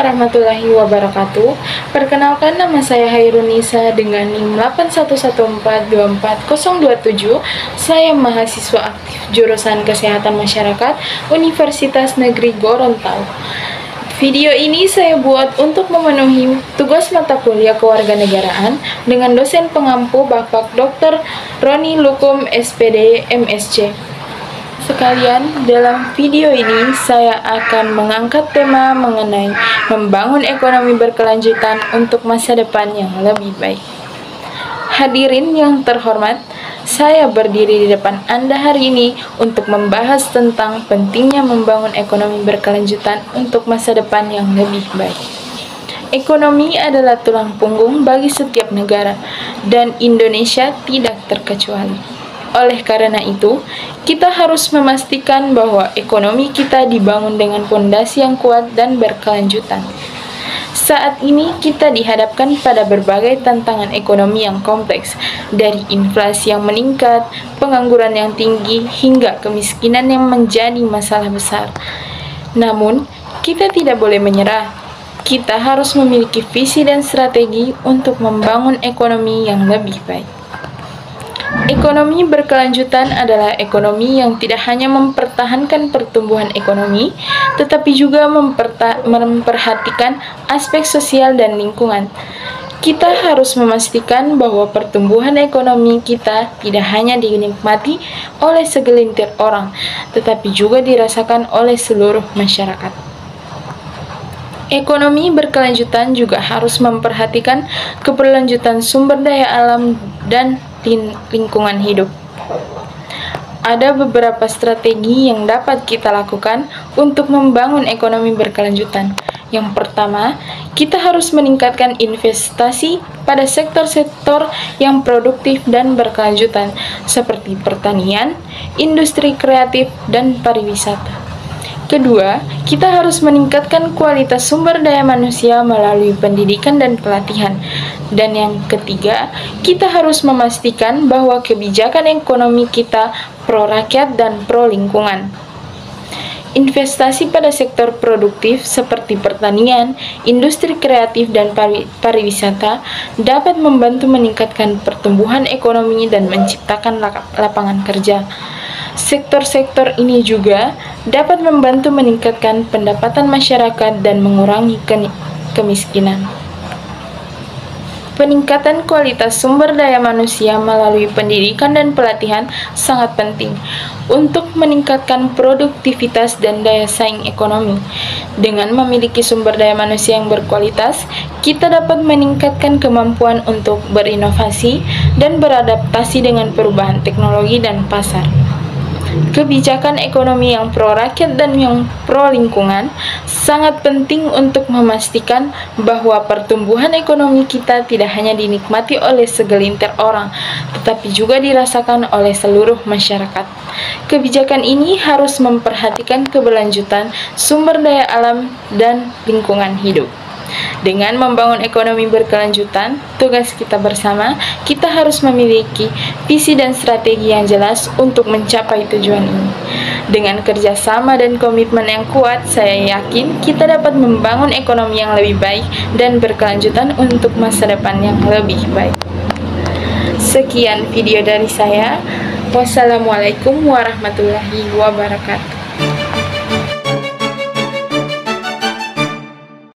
warahmatullahi wabarakatuh. Perkenalkan, nama saya Hairunisa dengan NIM 8114244027. Saya mahasiswa aktif jurusan Kesehatan Masyarakat Universitas Negeri Gorontalo. Video ini saya buat untuk memenuhi tugas mata kuliah kewarganegaraan dengan dosen pengampu Bapak Dr. Roni Lukum SPD MSc. Sekalian, dalam video ini saya akan mengangkat tema mengenai membangun ekonomi berkelanjutan untuk masa depan yang lebih baik. Hadirin yang terhormat, saya berdiri di depan Anda hari ini untuk membahas tentang pentingnya membangun ekonomi berkelanjutan untuk masa depan yang lebih baik. Ekonomi adalah tulang punggung bagi setiap negara, dan Indonesia tidak terkecuali. Oleh karena itu, kita harus memastikan bahwa ekonomi kita dibangun dengan fondasi yang kuat dan berkelanjutan. Saat ini kita dihadapkan pada berbagai tantangan ekonomi yang kompleks, dari inflasi yang meningkat, pengangguran yang tinggi, hingga kemiskinan yang menjadi masalah besar. Namun, kita tidak boleh menyerah. Kita harus memiliki visi dan strategi untuk membangun ekonomi yang lebih baik. Ekonomi berkelanjutan adalah ekonomi yang tidak hanya mempertahankan pertumbuhan ekonomi, tetapi juga memperhatikan aspek sosial dan lingkungan. Kita harus memastikan bahwa pertumbuhan ekonomi kita tidak hanya dinikmati oleh segelintir orang, tetapi juga dirasakan oleh seluruh masyarakat. Ekonomi berkelanjutan juga harus memperhatikan keberlanjutan sumber daya alam dan lingkungan hidup. Ada beberapa strategi yang dapat kita lakukan untuk membangun ekonomi berkelanjutan. Yang pertama, kita harus meningkatkan investasi pada sektor-sektor yang produktif dan berkelanjutan, seperti pertanian, industri kreatif, dan pariwisata. Kedua, kita harus meningkatkan kualitas sumber daya manusia melalui pendidikan dan pelatihan. Dan yang ketiga, kita harus memastikan bahwa kebijakan ekonomi kita pro rakyat dan pro lingkungan. Investasi pada sektor produktif seperti pertanian, industri kreatif, dan pariwisata dapat membantu meningkatkan pertumbuhan ekonomi dan menciptakan lapangan kerja. Sektor-sektor ini juga dapat membantu meningkatkan pendapatan masyarakat dan mengurangi kemiskinan. Peningkatan kualitas sumber daya manusia melalui pendidikan dan pelatihan sangat penting untuk meningkatkan produktivitas dan daya saing ekonomi. Dengan memiliki sumber daya manusia yang berkualitas, kita dapat meningkatkan kemampuan untuk berinovasi dan beradaptasi dengan perubahan teknologi dan pasar. Kebijakan ekonomi yang pro rakyat dan yang pro lingkungan sangat penting untuk memastikan bahwa pertumbuhan ekonomi kita tidak hanya dinikmati oleh segelintir orang, tetapi juga dirasakan oleh seluruh masyarakat. Kebijakan ini harus memperhatikan keberlanjutan sumber daya alam dan lingkungan hidup. Dengan membangun ekonomi berkelanjutan, tugas kita bersama, kita harus memiliki visi dan strategi yang jelas untuk mencapai tujuan ini. Dengan kerjasama dan komitmen yang kuat, saya yakin kita dapat membangun ekonomi yang lebih baik dan berkelanjutan untuk masa depan yang lebih baik. Sekian video dari saya. Wassalamualaikum warahmatullahi wabarakatuh.